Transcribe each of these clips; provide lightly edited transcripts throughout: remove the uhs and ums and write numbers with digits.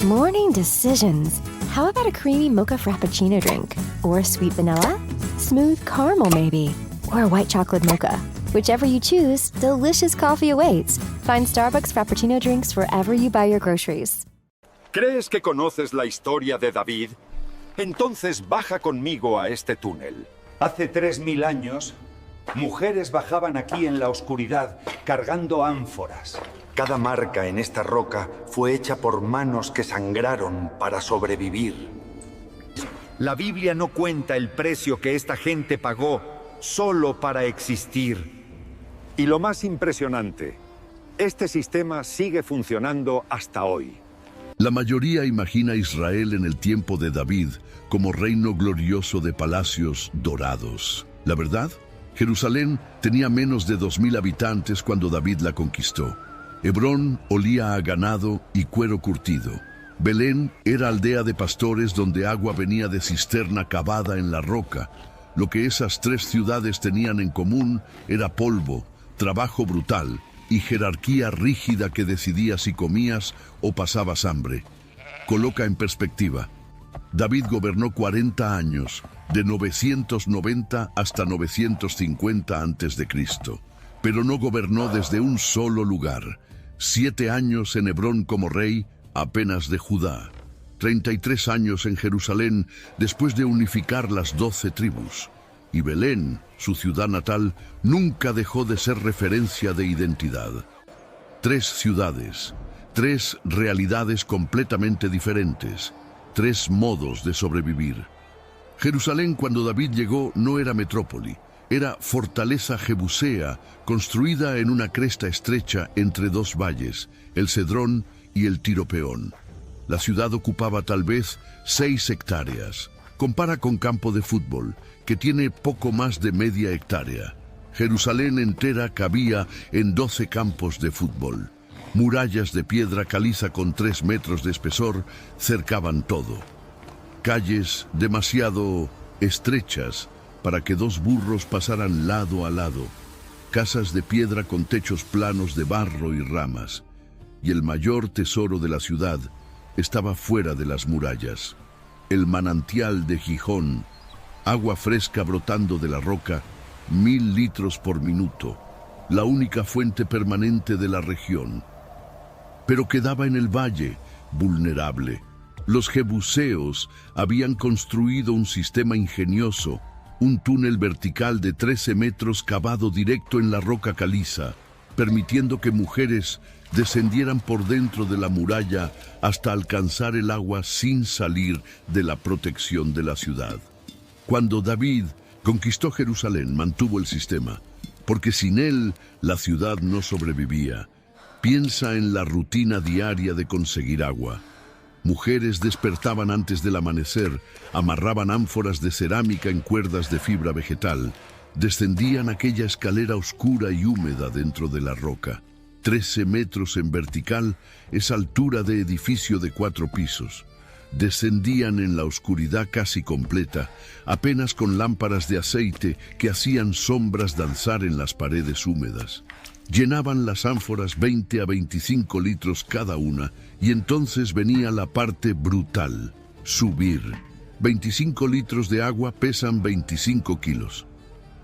Morning decisions. How about a creamy mocha frappuccino drink? Or sweet vanilla? Smooth caramel, maybe? Or a white chocolate mocha? Whichever you choose, delicious coffee awaits. Find Starbucks Frappuccino drinks wherever you buy your groceries. ¿Crees que conoces la historia de David? Entonces baja conmigo a este túnel. Hace 3000 años, mujeres bajaban aquí en la oscuridad cargando ánforas. Cada marca en esta roca fue hecha por manos que sangraron para sobrevivir. La Biblia no cuenta el precio que esta gente pagó solo para existir. Y lo más impresionante, este sistema sigue funcionando hasta hoy. La mayoría imagina a Israel en el tiempo de David como reino glorioso de palacios dorados. La verdad, Jerusalén tenía menos de 2000 habitantes cuando David la conquistó. Hebrón olía a ganado y cuero curtido. Belén era aldea de pastores donde agua venía de cisterna cavada en la roca. Lo que esas 3 ciudades tenían en común era polvo, trabajo brutal y jerarquía rígida que decidía si comías o pasabas hambre. Coloca en perspectiva. David gobernó 40 años, de 990 hasta 950 a.C., pero no gobernó desde un solo lugar. 7 años en Hebrón como rey, apenas de Judá. 33 años en Jerusalén después de unificar las 12 tribus. Y Belén, su ciudad natal, nunca dejó de ser referencia de identidad. 3 ciudades, 3 realidades completamente diferentes, 3 modos de sobrevivir. Jerusalén, cuando David llegó, no era metrópoli, era fortaleza jebusea, construida en una cresta estrecha entre 2 valles, el Cedrón y el Tiropeón. La ciudad ocupaba tal vez 6 hectáreas. Compara con campo de fútbol, que tiene poco más de media hectárea. Jerusalén entera cabía en 12 campos de fútbol. Murallas de piedra caliza con 3 metros de espesor cercaban todo. Calles demasiado estrechas para que 2 burros pasaran lado a lado. Casas de piedra con techos planos de barro y ramas. Y el mayor tesoro de la ciudad estaba fuera de las murallas. El manantial de Gijón, agua fresca brotando de la roca, 1000 litros por minuto, la única fuente permanente de la región. Pero quedaba en el valle, vulnerable. Los jebuseos habían construido un sistema ingenioso, un túnel vertical de 13 metros cavado directo en la roca caliza, permitiendo que mujeres descendieran por dentro de la muralla hasta alcanzar el agua sin salir de la protección de la ciudad. Cuando David conquistó Jerusalén, mantuvo el sistema, porque sin él la ciudad no sobrevivía. Piensa en la rutina diaria de conseguir agua. Mujeres despertaban antes del amanecer, amarraban ánforas de cerámica en cuerdas de fibra vegetal, descendían aquella escalera oscura y húmeda dentro de la roca. 13 metros en vertical, esa altura de edificio de 4 pisos. Descendían en la oscuridad casi completa, apenas con lámparas de aceite que hacían sombras danzar en las paredes húmedas. Llenaban las ánforas 20 a 25 litros cada una, y entonces venía la parte brutal, subir. 25 litros de agua pesan 25 kilos.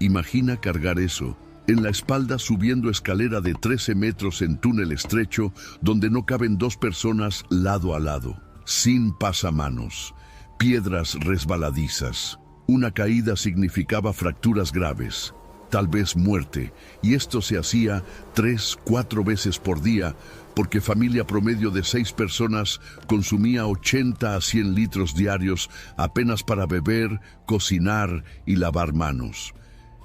Imagina cargar eso en la espalda subiendo escalera de 13 metros en túnel estrecho donde no caben 2 personas lado a lado, sin pasamanos, piedras resbaladizas. Una caída significaba fracturas graves, tal vez muerte, y esto se hacía 3-4 veces por día porque familia promedio de 6 personas consumía 80 a 100 litros diarios apenas para beber, cocinar y lavar manos.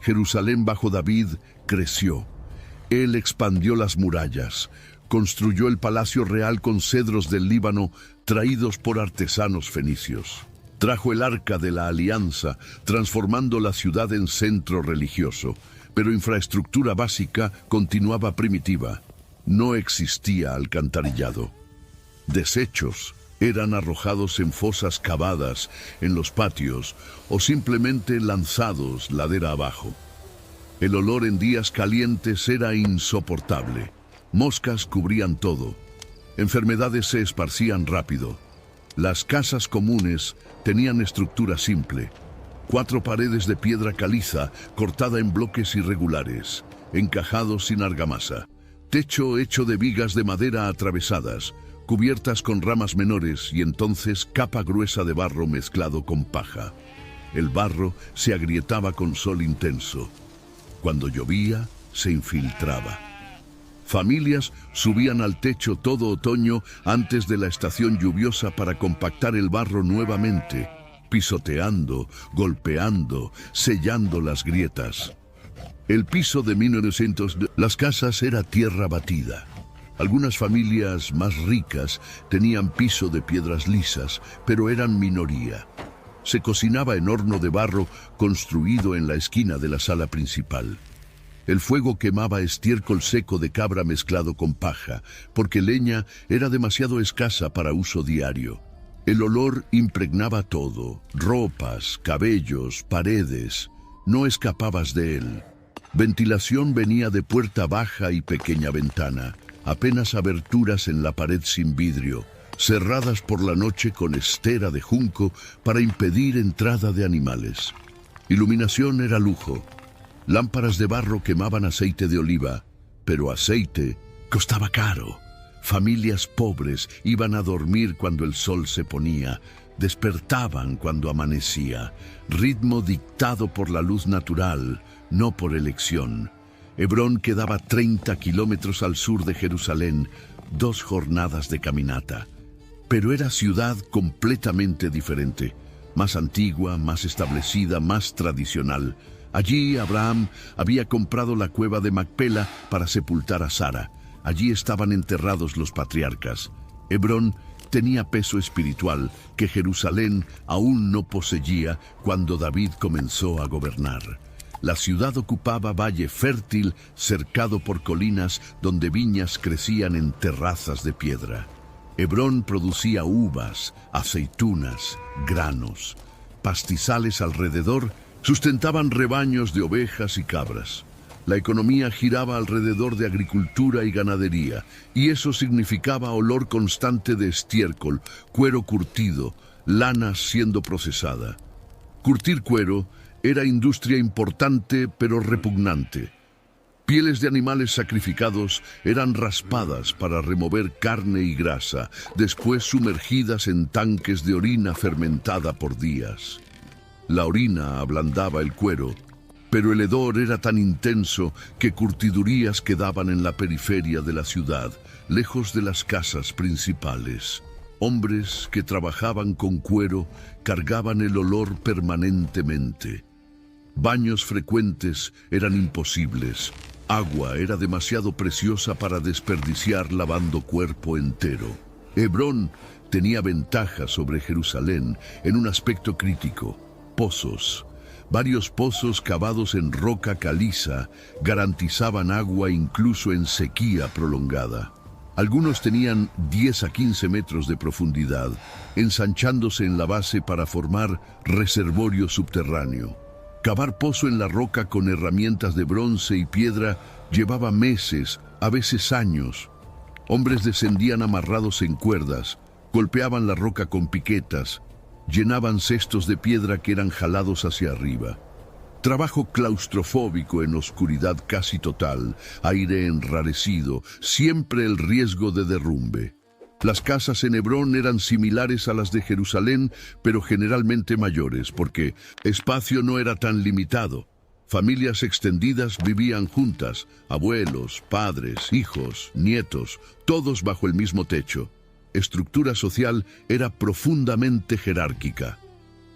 Jerusalén bajo David creció. Él expandió las murallas, construyó el palacio real con cedros del Líbano traídos por artesanos fenicios. Trajo el Arca de la Alianza, transformando la ciudad en centro religioso, pero infraestructura básica continuaba primitiva. No existía alcantarillado. Desechos eran arrojados en fosas cavadas en los patios o simplemente lanzados ladera abajo. El olor en días calientes era insoportable. Moscas cubrían todo. Enfermedades se esparcían rápido. Las casas comunes tenían estructura simple. 4 paredes de piedra caliza cortada en bloques irregulares, encajados sin argamasa. Techo hecho de vigas de madera atravesadas, cubiertas con ramas menores y entonces capa gruesa de barro mezclado con paja. El barro se agrietaba con sol intenso. Cuando llovía, se infiltraba. Familias subían al techo todo otoño antes de la estación lluviosa para compactar el barro nuevamente, pisoteando, golpeando, sellando las grietas. El piso de 1900, las casas era tierra batida. Algunas familias más ricas tenían piso de piedras lisas, pero eran minoría. Se cocinaba en horno de barro construido en la esquina de la sala principal. El fuego quemaba estiércol seco de cabra mezclado con paja, porque leña era demasiado escasa para uso diario. El olor impregnaba todo, ropas, cabellos, paredes. No escapabas de él. Ventilación venía de puerta baja y pequeña ventana, apenas aberturas en la pared sin vidrio, cerradas por la noche con estera de junco para impedir entrada de animales. Iluminación era lujo. Lámparas de barro quemaban aceite de oliva, pero aceite costaba caro. Familias pobres iban a dormir cuando el sol se ponía, despertaban cuando amanecía. Ritmo dictado por la luz natural, no por elección. Hebrón quedaba 30 kilómetros al sur de Jerusalén, 2 jornadas de caminata. Pero era ciudad completamente diferente, más antigua, más establecida, más tradicional. Allí Abraham había comprado la cueva de Macpela para sepultar a Sara. Allí estaban enterrados los patriarcas. Hebrón tenía peso espiritual que Jerusalén aún no poseía cuando David comenzó a gobernar. La ciudad ocupaba valle fértil cercado por colinas donde viñas crecían en terrazas de piedra. Hebrón producía uvas, aceitunas, granos. Pastizales alrededor sustentaban rebaños de ovejas y cabras. La economía giraba alrededor de agricultura y ganadería, y eso significaba olor constante de estiércol, cuero curtido, lana siendo procesada. Curtir cuero era industria importante pero repugnante. Pieles de animales sacrificados eran raspadas para remover carne y grasa, después sumergidas en tanques de orina fermentada por días. La orina ablandaba el cuero, pero el hedor era tan intenso que curtidurías quedaban en la periferia de la ciudad, lejos de las casas principales. Hombres que trabajaban con cuero cargaban el olor permanentemente. Baños frecuentes eran imposibles. Agua era demasiado preciosa para desperdiciar lavando cuerpo entero. Hebrón tenía ventaja sobre Jerusalén en un aspecto crítico: pozos. Varios pozos cavados en roca caliza garantizaban agua incluso en sequía prolongada. Algunos tenían 10 a 15 metros de profundidad, ensanchándose en la base para formar reservorio subterráneo. Cavar pozo en la roca con herramientas de bronce y piedra llevaba meses, a veces años. Hombres descendían amarrados en cuerdas, golpeaban la roca con piquetas, llenaban cestos de piedra que eran jalados hacia arriba. Trabajo claustrofóbico en oscuridad casi total, aire enrarecido, siempre el riesgo de derrumbe. Las casas en Hebrón eran similares a las de Jerusalén, pero generalmente mayores, porque espacio no era tan limitado. Familias extendidas vivían juntas, abuelos, padres, hijos, nietos, todos bajo el mismo techo. Estructura social era profundamente jerárquica.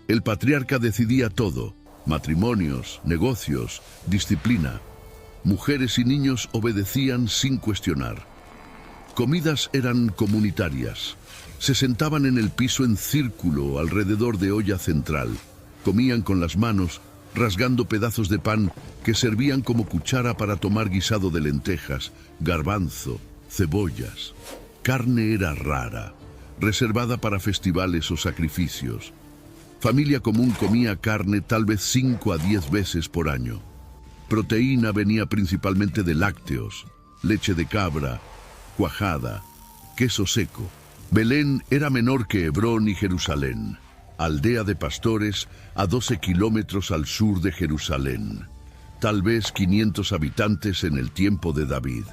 El patriarca decidía todo: matrimonios, negocios, disciplina. Mujeres y niños obedecían sin cuestionar. Comidas eran comunitarias. Se sentaban en el piso en círculo alrededor de olla central. Comían con las manos, rasgando pedazos de pan que servían como cuchara para tomar guisado de lentejas, garbanzo, cebollas. Carne era rara, reservada para festivales o sacrificios. Familia común comía carne tal vez 5 a 10 veces por año. Proteína venía principalmente de lácteos, leche de cabra, cuajada. queso seco. Belén era menor que Hebrón y Jerusalén, aldea de pastores a 12 kilómetros al sur de Jerusalén, tal vez 500 habitantes en el tiempo de David.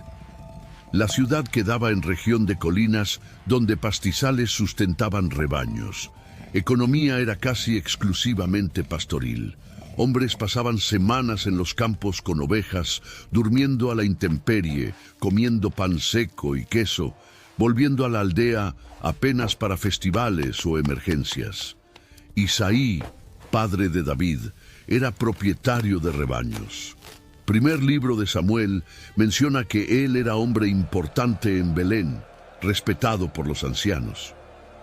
La ciudad quedaba en región de colinas donde pastizales sustentaban rebaños. Economía era casi exclusivamente pastoril. Hombres pasaban semanas en los campos con ovejas, durmiendo a la intemperie, comiendo pan seco y queso, volviendo a la aldea apenas para festivales o emergencias. Isaí, padre de David, era propietario de rebaños. Primer libro de Samuel menciona que él era hombre importante en Belén, respetado por los ancianos.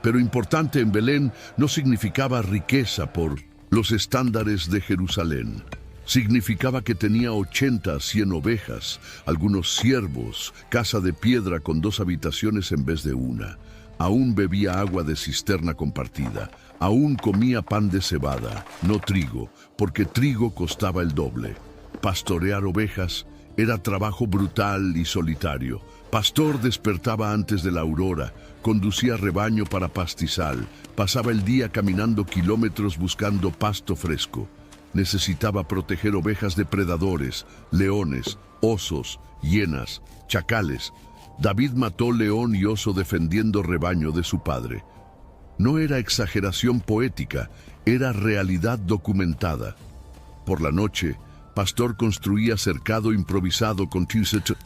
Pero importante en Belén no significaba riqueza por los estándares de Jerusalén. Significaba que tenía 80 a 100 ovejas, algunos ciervos, casa de piedra con 2 habitaciones en vez de una. Aún bebía agua de cisterna compartida. Aún comía pan de cebada, no trigo, porque trigo costaba el doble. Pastorear ovejas era trabajo brutal y solitario. Pastor despertaba antes de la aurora, conducía rebaño para pastizal, pasaba el día caminando kilómetros buscando pasto fresco. Necesitaba proteger ovejas de predadores, leones, osos, hienas, chacales. David mató león y oso defendiendo rebaño de su padre. No era exageración poética, era realidad documentada. Por la noche, Pastor construía cercado improvisado con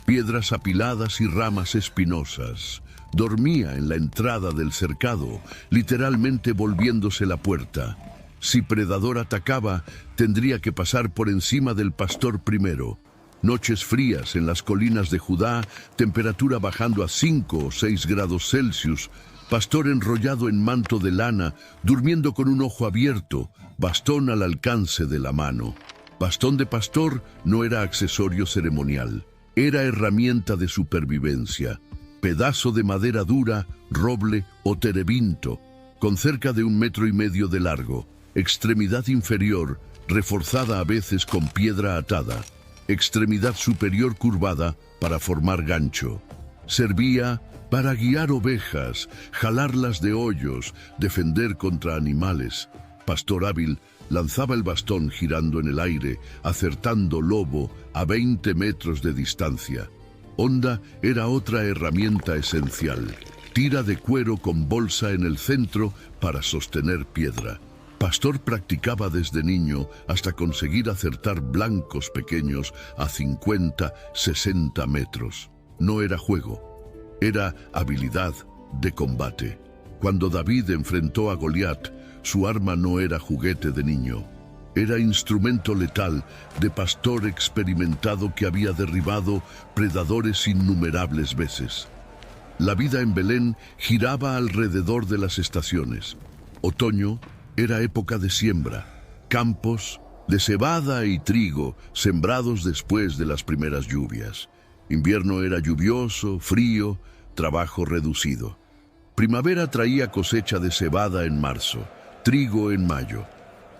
piedras apiladas y ramas espinosas. Dormía en la entrada del cercado, literalmente volviéndose la puerta. Si predador atacaba, tendría que pasar por encima del pastor primero. Noches frías en las colinas de Judá, temperatura bajando a 5 o 6 grados Celsius, Pastor enrollado en manto de lana, durmiendo con un ojo abierto, bastón al alcance de la mano. Bastón de pastor no era accesorio ceremonial, era herramienta de supervivencia. Pedazo de madera dura, roble o terebinto, con cerca de 1,5 metros de largo, extremidad inferior, reforzada a veces con piedra atada, extremidad superior curvada para formar gancho. Servía para guiar ovejas, jalarlas de hoyos, defender contra animales. Pastor hábil lanzaba el bastón girando en el aire, acertando lobo a 20 metros de distancia. Honda era otra herramienta esencial. Tira de cuero con bolsa en el centro para sostener piedra. Pastor practicaba desde niño hasta conseguir acertar blancos pequeños a 50, 60 metros. No era juego, era habilidad de combate. Cuando David enfrentó a Goliat, su arma no era juguete de niño. Era instrumento letal de pastor experimentado que había derribado predadores innumerables veces. La vida en Belén giraba alrededor de las estaciones. Otoño era época de siembra, campos de cebada y trigo sembrados después de las primeras lluvias. Invierno era lluvioso, frío, trabajo reducido. Primavera traía cosecha de cebada en marzo, trigo en mayo.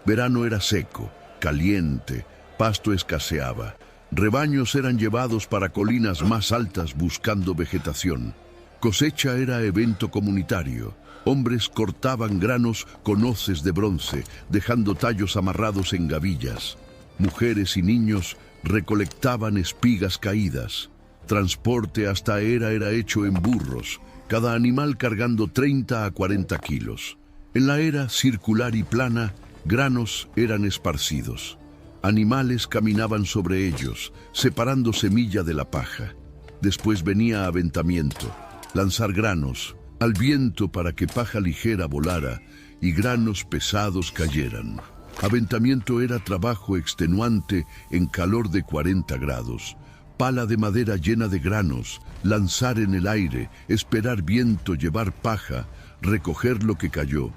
Verano era seco, caliente, pasto escaseaba. Rebaños eran llevados para colinas más altas buscando vegetación. Cosecha era evento comunitario. Hombres cortaban granos con hoces de bronce, dejando tallos amarrados en gavillas. Mujeres y niños recolectaban espigas caídas. Transporte hasta era hecho en burros, cada animal cargando 30 a 40 kilos. En la era circular y plana, granos eran esparcidos. Animales caminaban sobre ellos, separando semilla de la paja. Después venía aventamiento, lanzar granos al viento para que paja ligera volara y granos pesados cayeran. Aventamiento era trabajo extenuante en calor de 40 grados. Pala de madera llena de granos, lanzar en el aire, esperar viento, llevar paja, recoger lo que cayó.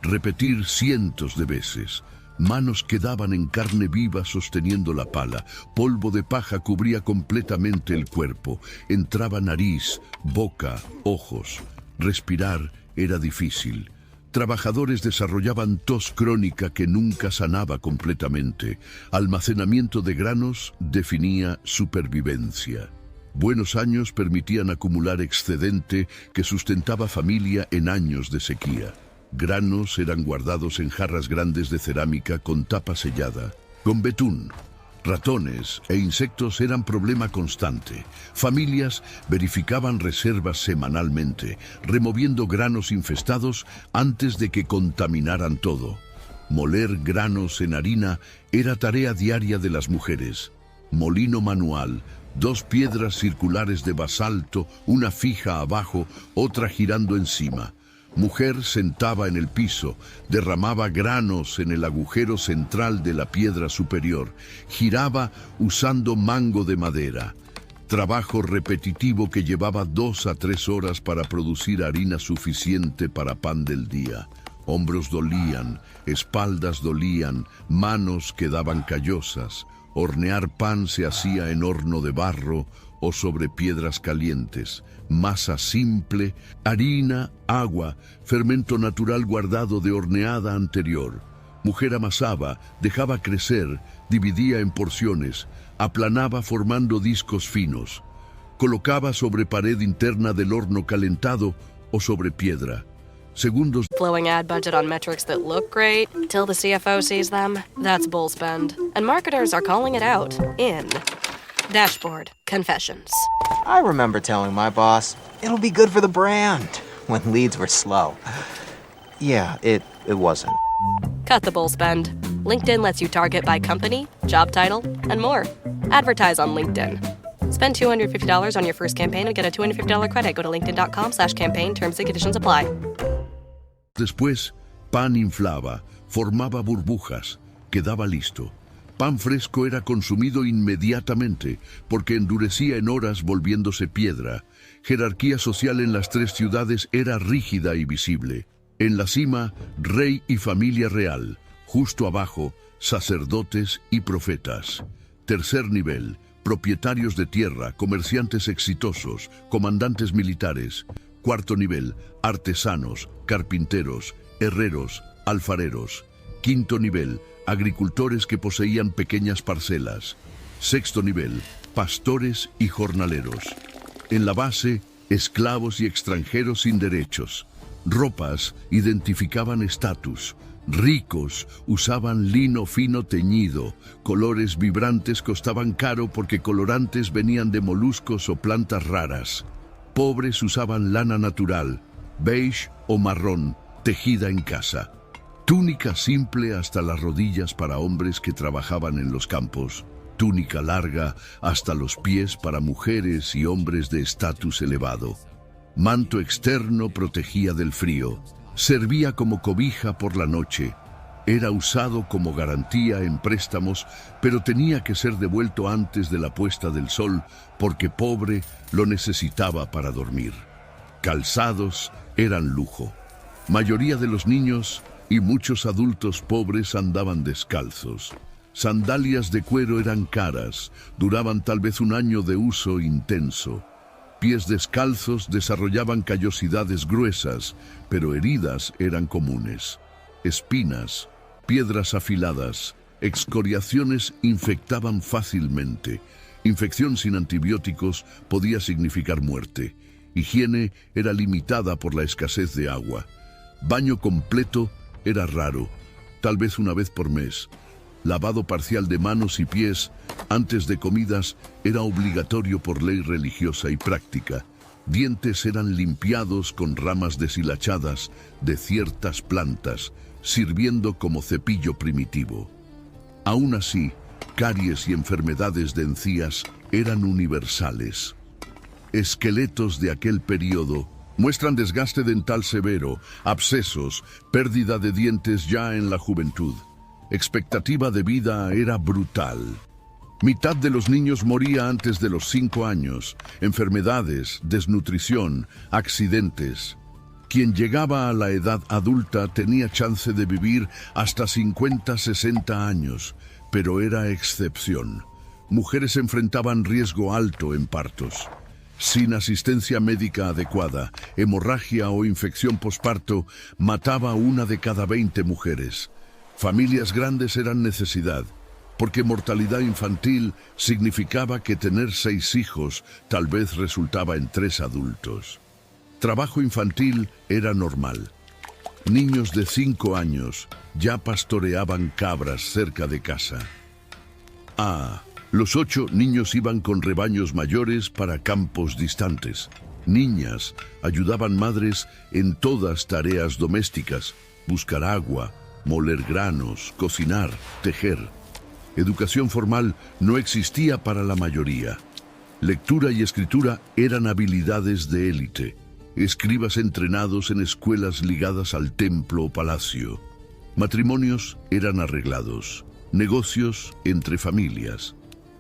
Repetir cientos de veces. Manos quedaban en carne viva sosteniendo la pala. Polvo de paja cubría completamente el cuerpo. Entraba nariz, boca, ojos. Respirar era difícil. Trabajadores desarrollaban tos crónica que nunca sanaba completamente. Almacenamiento de granos definía supervivencia. Buenos años permitían acumular excedente que sustentaba familia en años de sequía. Granos eran guardados en jarras grandes de cerámica con tapa sellada, con betún. Ratones e insectos eran problema constante. Familias verificaban reservas semanalmente, removiendo granos infestados antes de que contaminaran todo. Moler granos en harina era tarea diaria de las mujeres. Molino manual, 2 piedras circulares de basalto, una fija abajo, otra girando encima. Mujer sentaba en el piso, derramaba granos en el agujero central de la piedra superior, giraba usando mango de madera. Trabajo repetitivo que llevaba 2 a 3 horas para producir harina suficiente para pan del día. Hombros dolían, espaldas dolían, manos quedaban callosas. Hornear pan se hacía en horno de barro o sobre piedras calientes. Masa simple, harina, agua, fermento natural guardado de horneada anterior. Mujer amasaba, dejaba crecer, dividía en porciones, aplanaba formando discos finos. Colocaba sobre pared interna del horno calentado o sobre piedra. Segundos. Flowing ad budget on metrics that look great till the CFO sees them. That's bull spend. And marketers are calling it out in Dashboard Confessions. I remember telling my boss, it'll be good for the brand, when leads were slow. Yeah, it wasn't. Cut the bull spend. LinkedIn lets you target by company, job title, and more. Advertise on LinkedIn. Spend $250 on your first campaign and get a $250 credit. Go to linkedin.com/campaign. Terms and conditions apply. Después, pan inflaba, formaba burbujas, quedaba listo. Pan fresco era consumido inmediatamente porque endurecía en horas volviéndose piedra. Jerarquía social en las 3 ciudades era rígida y visible. En la cima, rey y familia real. Justo abajo, sacerdotes y profetas. Tercer nivel, propietarios de tierra, comerciantes exitosos, comandantes militares. Cuarto nivel, artesanos, carpinteros, herreros, alfareros. Quinto nivel, agricultores que poseían pequeñas parcelas. Sexto nivel, pastores y jornaleros. En la base, esclavos y extranjeros sin derechos. Ropas identificaban estatus. Ricos usaban lino fino teñido. Colores vibrantes costaban caro porque colorantes venían de moluscos o plantas raras. Pobres usaban lana natural, beige o marrón, tejida en casa. Túnica simple hasta las rodillas para hombres que trabajaban en los campos. Túnica larga hasta los pies para mujeres y hombres de estatus elevado. Manto externo protegía del frío. Servía como cobija por la noche. Era usado como garantía en préstamos, pero tenía que ser devuelto antes de la puesta del sol porque pobre lo necesitaba para dormir. Calzados eran lujo. Mayoría de los niños y muchos adultos pobres andaban descalzos. Sandalias de cuero eran caras, duraban tal vez 1 año de uso intenso. Pies descalzos desarrollaban callosidades gruesas, pero heridas eran comunes. Espinas, piedras afiladas, excoriaciones infectaban fácilmente. Infección sin antibióticos podía significar muerte. Higiene era limitada por la escasez de agua. Baño completo era raro, tal vez 1 vez por mes. Lavado parcial de manos y pies antes de comidas era obligatorio por ley religiosa y práctica. Dientes eran limpiados con ramas deshilachadas de ciertas plantas, sirviendo como cepillo primitivo. Aún así, caries y enfermedades de encías eran universales. Esqueletos de aquel periodo muestran desgaste dental severo, abscesos, pérdida de dientes ya en la juventud. Expectativa de vida era brutal. Mitad de los niños moría antes de los 5 años. Enfermedades, desnutrición, accidentes. Quien llegaba a la edad adulta tenía chance de vivir hasta 50, 60 años, pero era excepción. Mujeres enfrentaban riesgo alto en partos. Sin asistencia médica adecuada, hemorragia o infección posparto mataba a 1 de cada 20 mujeres. Familias grandes eran necesidad. porque mortalidad infantil significaba que tener 6 hijos tal vez resultaba en 3 adultos. Trabajo infantil era normal. Niños de 5 años ya pastoreaban cabras cerca de casa. Los 8 niños iban con rebaños mayores para campos distantes. Niñas ayudaban madres en todas tareas domésticas: buscar agua, moler granos, cocinar, tejer. Educación formal no existía para la mayoría. Lectura y escritura eran habilidades de élite. Escribas entrenados en escuelas ligadas al templo o palacio. Matrimonios eran arreglados. Negocios entre familias.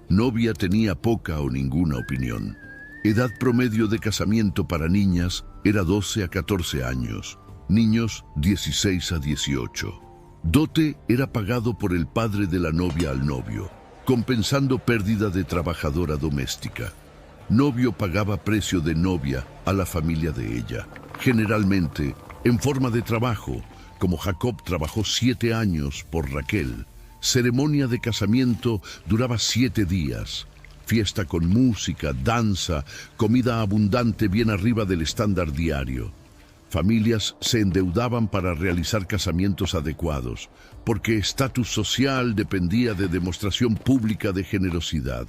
Novia tenía poca o ninguna opinión. Edad promedio de casamiento para niñas era 12 a 14 años. Niños 16 a 18. Dote era pagado por el padre de la novia al novio, compensando pérdida de trabajadora doméstica. Novio pagaba precio de novia a la familia de ella, generalmente en forma de trabajo, como Jacob trabajó 7 años por Raquel. Ceremonia de casamiento duraba 7 días. Fiesta con música, danza, comida abundante bien arriba del estándar diario. Familias se endeudaban para realizar casamientos adecuados, porque estatus social dependía de demostración pública de generosidad.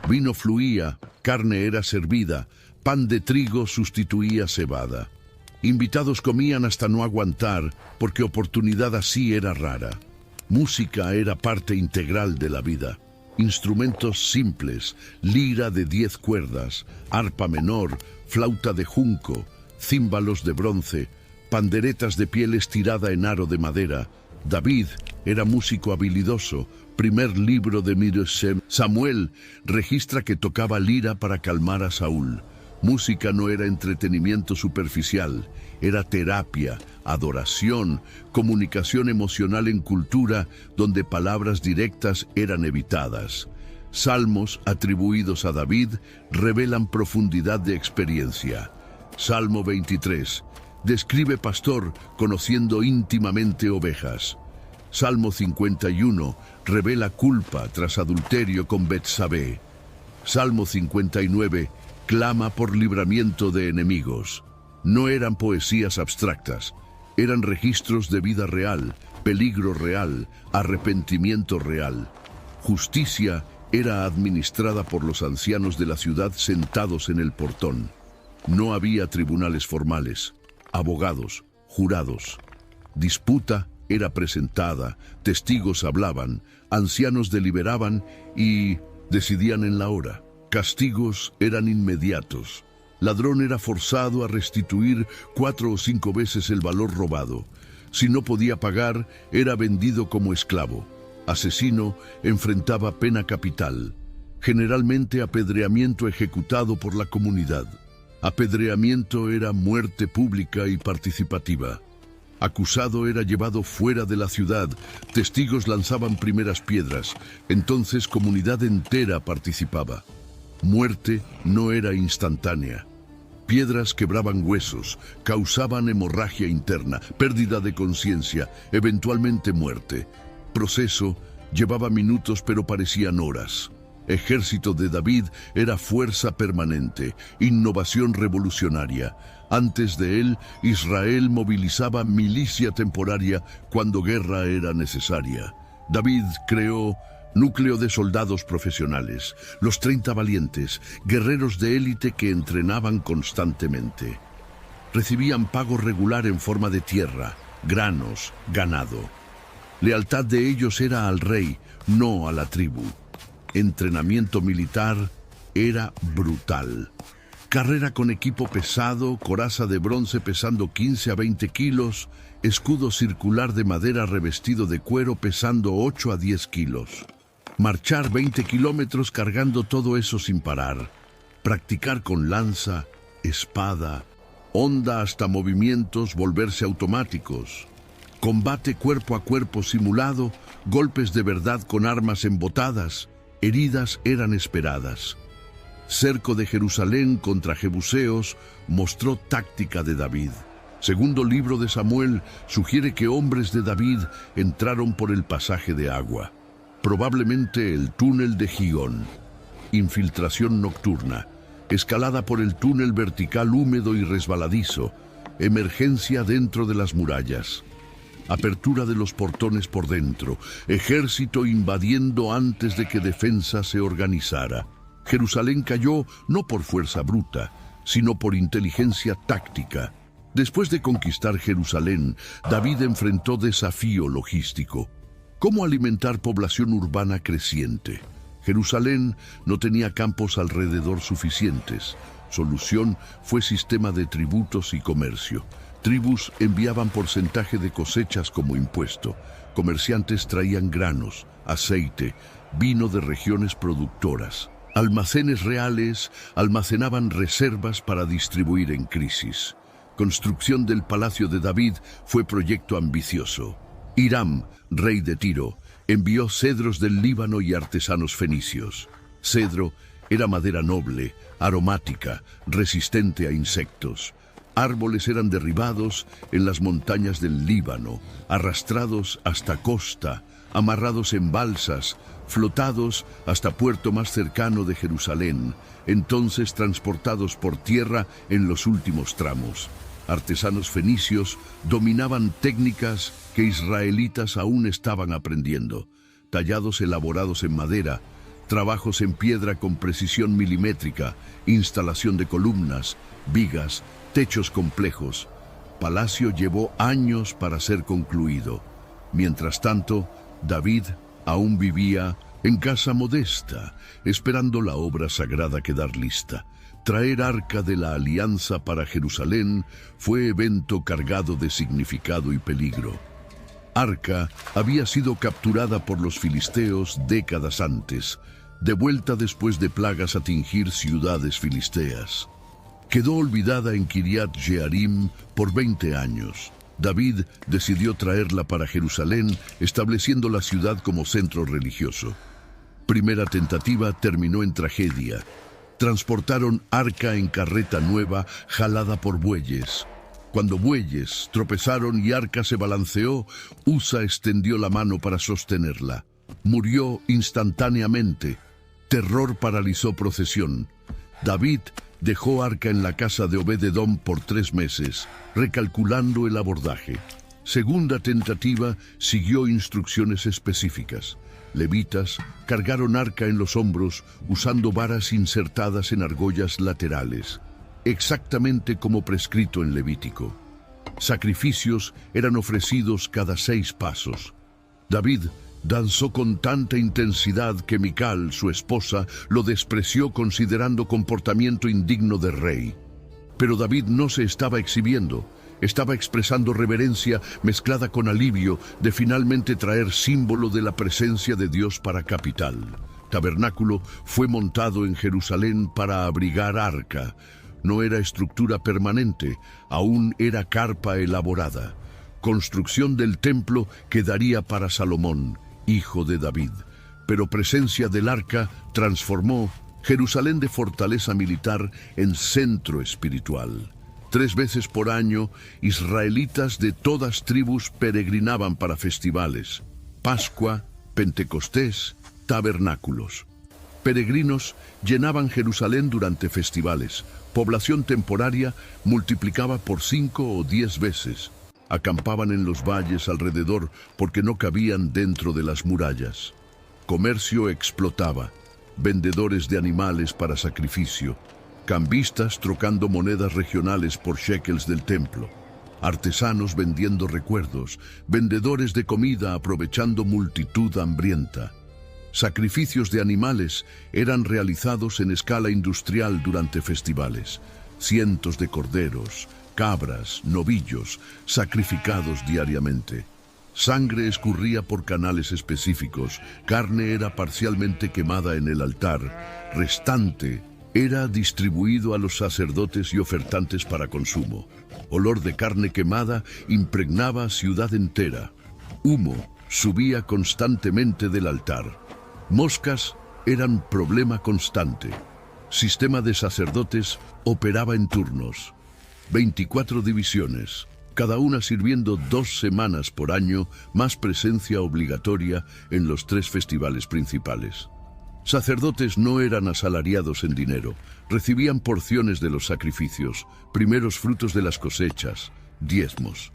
Vino fluía, carne era servida, pan de trigo sustituía cebada. Invitados comían hasta no aguantar, porque oportunidad así era rara. Música era parte integral de la vida. Instrumentos simples, lira de 10 cuerdas, arpa menor, flauta de junco, címbalos de bronce, panderetas de piel estirada en aro de madera. David era músico habilidoso. Primer libro de Mirosem. Samuel registra que tocaba lira para calmar a Saúl. Música no era entretenimiento superficial, era terapia, adoración, comunicación emocional en cultura donde palabras directas eran evitadas. Salmos atribuidos a David revelan profundidad de experiencia. Salmo 23. Describe pastor conociendo íntimamente ovejas. Salmo 51. Revela culpa tras adulterio con Betsabé. Salmo 59. Clama por libramiento de enemigos. No eran poesías abstractas, eran registros de vida real, peligro real, arrepentimiento real. Justicia era administrada por los ancianos de la ciudad sentados en el portón. No había tribunales formales, abogados, jurados. Disputa era presentada, testigos hablaban, ancianos deliberaban y decidían en la hora. Castigos eran inmediatos. Ladrón era forzado a restituir 4 o 5 veces el valor robado. Si no podía pagar, era vendido como esclavo. Asesino enfrentaba pena capital, generalmente apedreamiento ejecutado por la comunidad. Apedreamiento era muerte pública y participativa. Acusado era llevado fuera de la ciudad, testigos lanzaban primeras piedras, entonces comunidad entera participaba. Muerte no era instantánea. Piedras quebraban huesos, causaban hemorragia interna, pérdida de conciencia, eventualmente muerte. Proceso llevaba minutos pero parecían horas. Ejército de David era fuerza permanente, innovación revolucionaria. Antes de él, Israel movilizaba milicia temporaria cuando guerra era necesaria. David creó núcleo de soldados profesionales, los 30 valientes, guerreros de élite que entrenaban constantemente. Recibían pago regular en forma de tierra, granos, ganado. Lealtad de ellos era al rey, no a la tribu. Entrenamiento militar era brutal. Carrera con equipo pesado, coraza de bronce pesando 15 a 20 kilos, escudo circular de madera revestido de cuero pesando 8 a 10 kilos. Marchar 20 kilómetros cargando todo eso sin parar. Practicar con lanza, espada, honda hasta movimientos volverse automáticos. Combate cuerpo a cuerpo simulado, golpes de verdad con armas embotadas, heridas eran esperadas. Cerco de Jerusalén contra jebuseos mostró táctica de David. Segundo libro de Samuel sugiere que hombres de David entraron por el pasaje de agua. probablemente el túnel de Gihón. Infiltración nocturna, escalada por el túnel vertical húmedo y resbaladizo, emergencia dentro de las murallas. Apertura de los portones por dentro, ejército invadiendo antes de que defensa se organizara. Jerusalén cayó no por fuerza bruta, sino por inteligencia táctica. Después de conquistar Jerusalén, David enfrentó desafío logístico. ¿Cómo alimentar población urbana creciente? Jerusalén no tenía campos alrededor suficientes. Solución fue sistema de tributos y comercio. Tribus enviaban porcentaje de cosechas como impuesto. Comerciantes traían granos, aceite, vino de regiones productoras. Almacenes reales almacenaban reservas para distribuir en crisis. Construcción del Palacio de David fue proyecto ambicioso. Hiram, rey de Tiro, envió cedros del Líbano y artesanos fenicios. Cedro era madera noble, aromática, resistente a insectos. Árboles eran derribados en las montañas del Líbano, arrastrados hasta costa, amarrados en balsas, flotados hasta puerto más cercano de Jerusalén, entonces transportados por tierra en los últimos tramos. Artesanos fenicios dominaban técnicas que israelitas aún estaban aprendiendo. Tallados elaborados en madera, trabajos en piedra con precisión milimétrica, instalación de columnas, vigas, techos complejos. Palacio llevó años para ser concluido. Mientras tanto, David aún vivía en casa modesta, esperando la obra sagrada quedar lista. Traer Arca de la Alianza para Jerusalén fue evento cargado de significado y peligro. Arca había sido capturada por los filisteos décadas antes, de vuelta después de plagas a tingir ciudades filisteas. Quedó olvidada en Kiriat Jearim por 20 años. David decidió traerla para Jerusalén, estableciendo la ciudad como centro religioso. Primera tentativa terminó en tragedia. Transportaron Arca en carreta nueva, jalada por bueyes. Cuando bueyes tropezaron y Arca se balanceó, Usa extendió la mano para sostenerla. Murió instantáneamente. Terror paralizó procesión. David dejó Arca en la casa de Obed-Edom por 3 meses, recalculando el abordaje. Segunda tentativa siguió instrucciones específicas. Levitas cargaron Arca en los hombros usando varas insertadas en argollas laterales, exactamente como prescrito en Levítico. Sacrificios eran ofrecidos cada 6 pasos. David danzó con tanta intensidad que Mical, su esposa, lo despreció considerando comportamiento indigno de rey. Pero David no se estaba exhibiendo. Estaba expresando reverencia mezclada con alivio de finalmente traer símbolo de la presencia de Dios para capital. Tabernáculo fue montado en Jerusalén para abrigar Arca. No era estructura permanente, aún era carpa elaborada. Construcción del templo quedaría para Salomón, hijo de David. Pero presencia del Arca transformó Jerusalén de fortaleza militar en centro espiritual. 3 veces por año, israelitas de todas tribus peregrinaban para festivales: Pascua, Pentecostés, tabernáculos. Peregrinos llenaban Jerusalén durante festivales. Población temporaria multiplicaba por 5 o 10 veces. Acampaban en los valles alrededor porque no cabían dentro de las murallas. Comercio explotaba. Vendedores de animales para sacrificio. Cambistas trocando monedas regionales por shekels del templo. Artesanos vendiendo recuerdos. Vendedores de comida aprovechando multitud hambrienta. Sacrificios de animales eran realizados en escala industrial durante festivales. Cientos de corderos, cabras, novillos, sacrificados diariamente. Sangre escurría por canales específicos, carne era parcialmente quemada en el altar, restante era distribuido a los sacerdotes y ofertantes para consumo. Olor de carne quemada impregnaba ciudad entera. Humo subía constantemente del altar. Moscas eran problema constante. Sistema de sacerdotes operaba en turnos. 24 divisiones, cada una sirviendo 2 semanas por año, más presencia obligatoria en los 3 festivales principales. Sacerdotes no eran asalariados en dinero, recibían porciones de los sacrificios, primeros frutos de las cosechas, diezmos.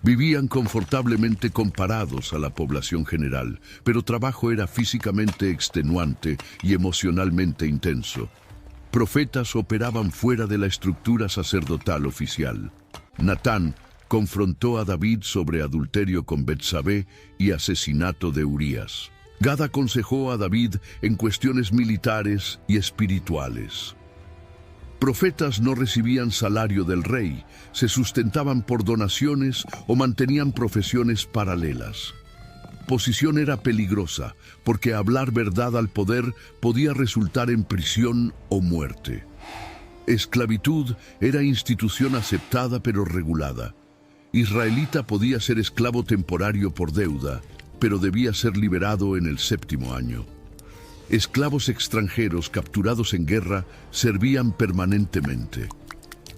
Vivían confortablemente comparados a la población general, pero trabajo era físicamente extenuante y emocionalmente intenso. Profetas operaban fuera de la estructura sacerdotal oficial. Natán confrontó a David sobre adulterio con Betsabé y asesinato de Urías. Gad aconsejó a David en cuestiones militares y espirituales. Profetas no recibían salario del rey, se sustentaban por donaciones o mantenían profesiones paralelas. Posición era peligrosa, porque hablar verdad al poder podía resultar en prisión o muerte. Esclavitud era institución aceptada pero regulada. Israelita podía ser esclavo temporario por deuda, pero debía ser liberado en el 7º año. Esclavos extranjeros capturados en guerra servían permanentemente.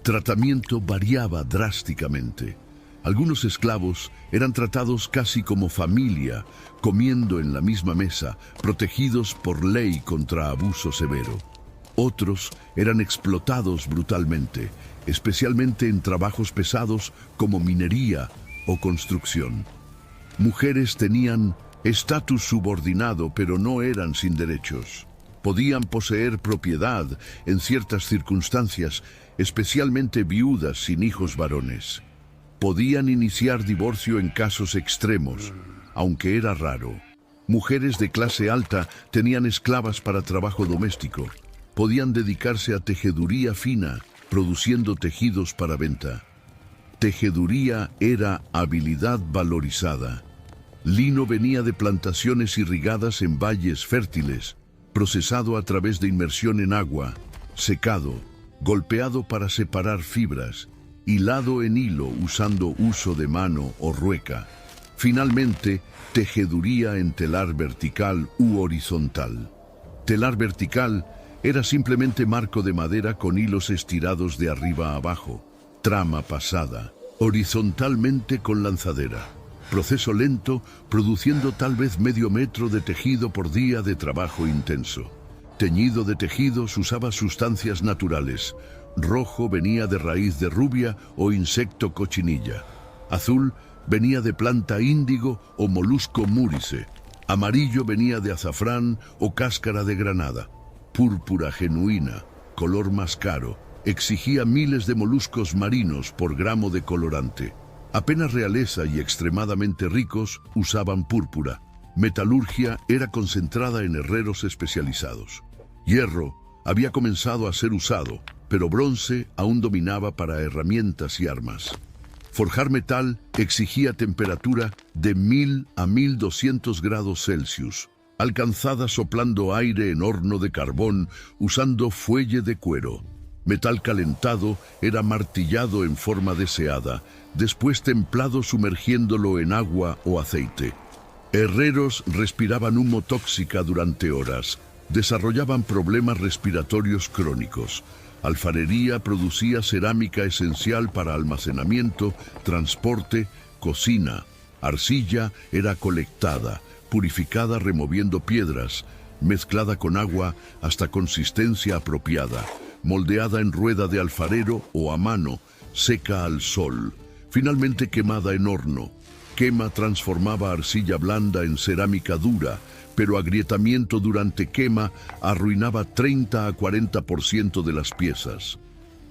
Tratamiento variaba drásticamente. Algunos esclavos eran tratados casi como familia, comiendo en la misma mesa, protegidos por ley contra abuso severo. Otros eran explotados brutalmente, especialmente en trabajos pesados como minería o construcción. Mujeres tenían estatus subordinado, pero no eran sin derechos. Podían poseer propiedad en ciertas circunstancias, especialmente viudas sin hijos varones. Podían iniciar divorcio en casos extremos, aunque era raro. Mujeres de clase alta tenían esclavas para trabajo doméstico. Podían dedicarse a tejeduría fina, produciendo tejidos para venta. Tejeduría era habilidad valorizada. Lino venía de plantaciones irrigadas en valles fértiles, procesado a través de inmersión en agua, secado, golpeado para separar fibras, hilado en hilo usando uso de mano o rueca. Finalmente, tejeduría en telar vertical u horizontal. Telar vertical era simplemente marco de madera con hilos estirados de arriba a abajo, trama pasada, horizontalmente con lanzadera. Proceso lento, produciendo tal vez medio metro de tejido por día de trabajo intenso. Teñido de tejidos usaba sustancias naturales. Rojo venía de raíz de rubia o insecto cochinilla. Azul venía de planta índigo o molusco múrice. Amarillo venía de azafrán o cáscara de granada. Púrpura genuina, color más caro, exigía miles de moluscos marinos por gramo de colorante. Apenas realeza y extremadamente ricos usaban púrpura. Metalurgia era concentrada en herreros especializados. Hierro había comenzado a ser usado, pero bronce aún dominaba para herramientas y armas. Forjar metal exigía temperatura de 1000 a 1200 grados Celsius, alcanzada soplando aire en horno de carbón usando fuelle de cuero. Metal calentado era martillado en forma deseada, después templado sumergiéndolo en agua o aceite. Herreros respiraban humo tóxica durante horas, desarrollaban problemas respiratorios crónicos. Alfarería producía cerámica esencial para almacenamiento, transporte, cocina. Arcilla era colectada, purificada removiendo piedras, mezclada con agua hasta consistencia apropiada, moldeada en rueda de alfarero o a mano, seca al sol, finalmente quemada en horno. Quema transformaba arcilla blanda en cerámica dura, pero agrietamiento durante quema arruinaba 30 a 40% de las piezas.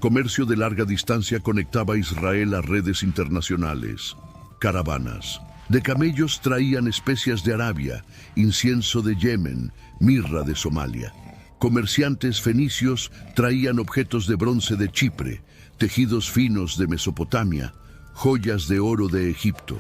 Comercio de larga distancia conectaba a Israel a redes internacionales. Caravanas de camellos traían especias de Arabia, incienso de Yemen, mirra de Somalia. Comerciantes fenicios traían objetos de bronce de Chipre, tejidos finos de Mesopotamia, joyas de oro de Egipto.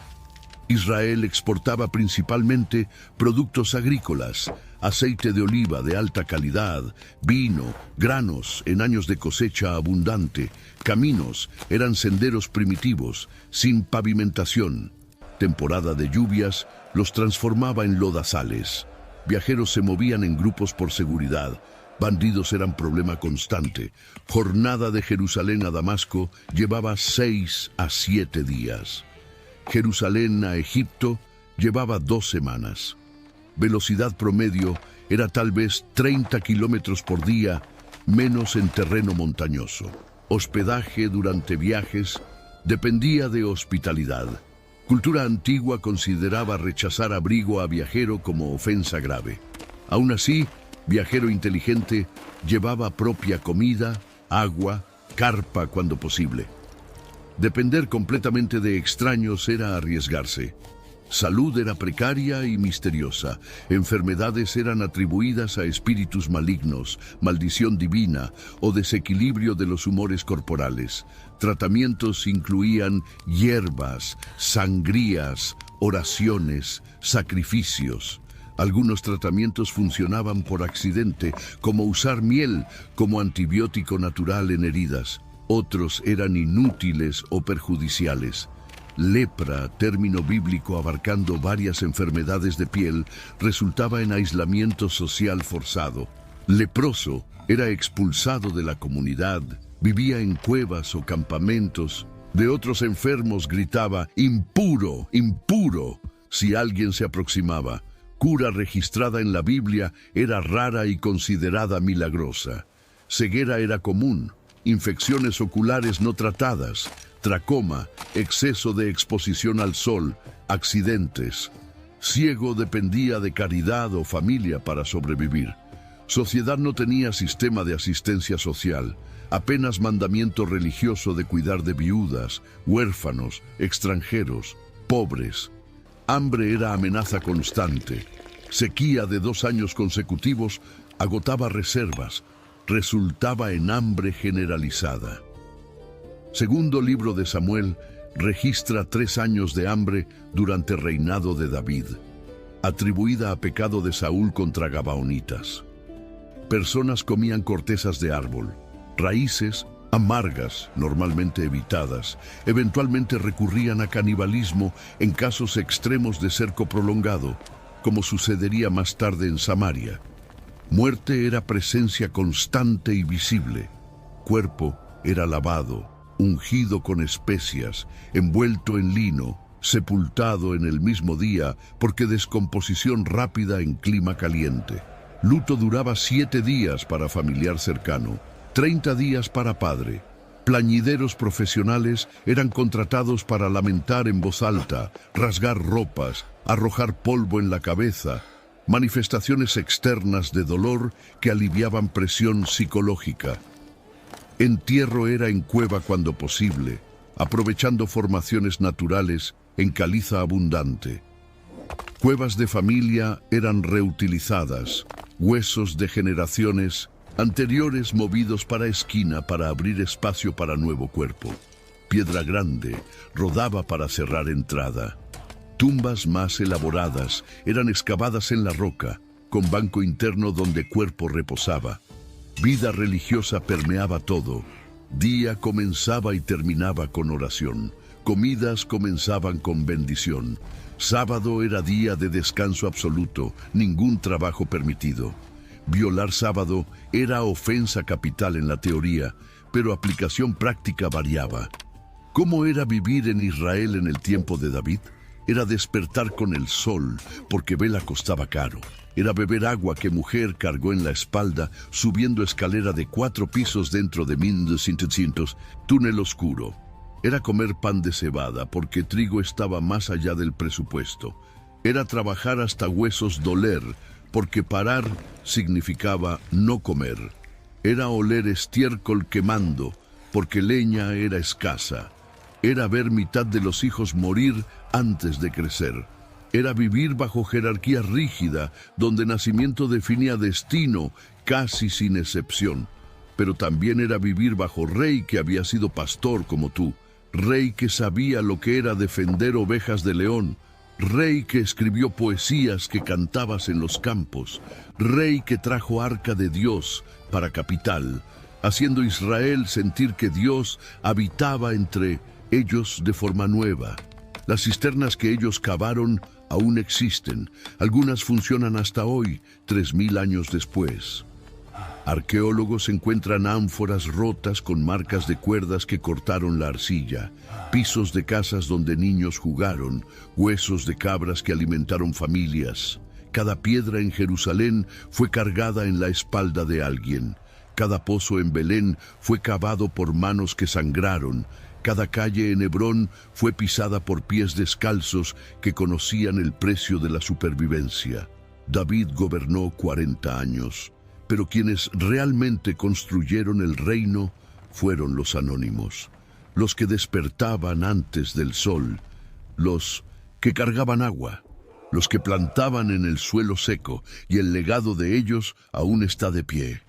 Israel exportaba principalmente productos agrícolas, aceite de oliva de alta calidad, vino, granos en años de cosecha abundante, caminos eran senderos primitivos, sin pavimentación. Temporada de lluvias los transformaba en lodazales. Viajeros se movían en grupos por seguridad, Bandidos eran problema constante. Jornada de Jerusalén a Damasco llevaba 6 a 7 días. Jerusalén a Egipto llevaba 2 semanas. Velocidad promedio era tal vez 30 kilómetros por día, menos en terreno montañoso. Hospedaje durante viajes dependía de hospitalidad. Cultura antigua consideraba rechazar abrigo a viajero como ofensa grave. Aún así, viajero inteligente llevaba propia comida, agua, carpa cuando posible. Depender completamente de extraños era arriesgarse. Salud era precaria y misteriosa. Enfermedades eran atribuidas a espíritus malignos, maldición divina o desequilibrio de los humores corporales. Tratamientos incluían hierbas, sangrías, oraciones, sacrificios. Algunos tratamientos funcionaban por accidente, como usar miel como antibiótico natural en heridas. Otros eran inútiles o perjudiciales. Lepra, término bíblico abarcando varias enfermedades de piel, resultaba en aislamiento social forzado. Leproso era expulsado de la comunidad, vivía en cuevas o campamentos. De otros enfermos gritaba «impuro, impuro» si alguien se aproximaba. Cura registrada en la Biblia era rara y considerada milagrosa. Ceguera era común, infecciones oculares no tratadas, tracoma, exceso de exposición al sol, accidentes. Ciego dependía de caridad o familia para sobrevivir. Sociedad no tenía sistema de asistencia social, apenas mandamiento religioso de cuidar de viudas, huérfanos, extranjeros, pobres. Hambre era amenaza constante. Sequía de 2 años consecutivos agotaba reservas, resultaba en hambre generalizada. Segundo libro de Samuel registra 3 años de hambre durante el reinado de David, atribuida a pecado de Saúl contra gabaonitas. Personas comían cortezas de árbol, raíces amargas, normalmente evitadas. Eventualmente recurrían a canibalismo en casos extremos de cerco prolongado, como sucedería más tarde en Samaria. Muerte era presencia constante y visible. Cuerpo era lavado, ungido con especias, envuelto en lino, sepultado en el mismo día porque descomposición rápida en clima caliente. Luto duraba 7 días para familiar cercano, 30 días para padre. Plañideros profesionales eran contratados para lamentar en voz alta, rasgar ropas, arrojar polvo en la cabeza, manifestaciones externas de dolor que aliviaban presión psicológica. Entierro era en cueva cuando posible, aprovechando formaciones naturales en caliza abundante. Cuevas de familia eran reutilizadas, huesos de generaciones anteriores movidos para esquina para abrir espacio para nuevo cuerpo. Piedra grande rodaba para cerrar entrada. Tumbas más elaboradas eran excavadas en la roca, con banco interno donde cuerpo reposaba. Vida religiosa permeaba todo. Día comenzaba y terminaba con oración. Comidas comenzaban con bendición. Sábado era día de descanso absoluto, ningún trabajo permitido. Violar sábado era ofensa capital en la teoría, pero aplicación práctica variaba. ¿Cómo era vivir en Israel en el tiempo de David? Era despertar con el sol, porque vela costaba caro. Era beber agua que mujer cargó en la espalda, subiendo escalera de 4 pisos dentro de 1700, túnel oscuro. Era comer pan de cebada, porque trigo estaba más allá del presupuesto. Era trabajar hasta huesos doler, porque parar significaba no comer. Era oler estiércol quemando, porque leña era escasa. Era ver mitad de los hijos morir antes de crecer. Era vivir bajo jerarquía rígida, donde nacimiento definía destino, casi sin excepción. Pero también era vivir bajo rey que había sido pastor como tú, rey que sabía lo que era defender ovejas de león, rey que escribió poesías que cantabas en los campos, rey que trajo arca de Dios para capital, haciendo Israel sentir que Dios habitaba entre ellos de forma nueva. Las cisternas que ellos cavaron aún existen. Algunas funcionan hasta hoy, 3000 años después. Arqueólogos encuentran ánforas rotas con marcas de cuerdas que cortaron la arcilla, pisos de casas donde niños jugaron, huesos de cabras que alimentaron familias. Cada piedra en Jerusalén fue cargada en la espalda de alguien. Cada pozo en Belén fue cavado por manos que sangraron. Cada calle en Hebrón fue pisada por pies descalzos que conocían el precio de la supervivencia. David gobernó 40 años, pero quienes realmente construyeron el reino fueron los anónimos, los que despertaban antes del sol, los que cargaban agua, los que plantaban en el suelo seco, y el legado de ellos aún está de pie.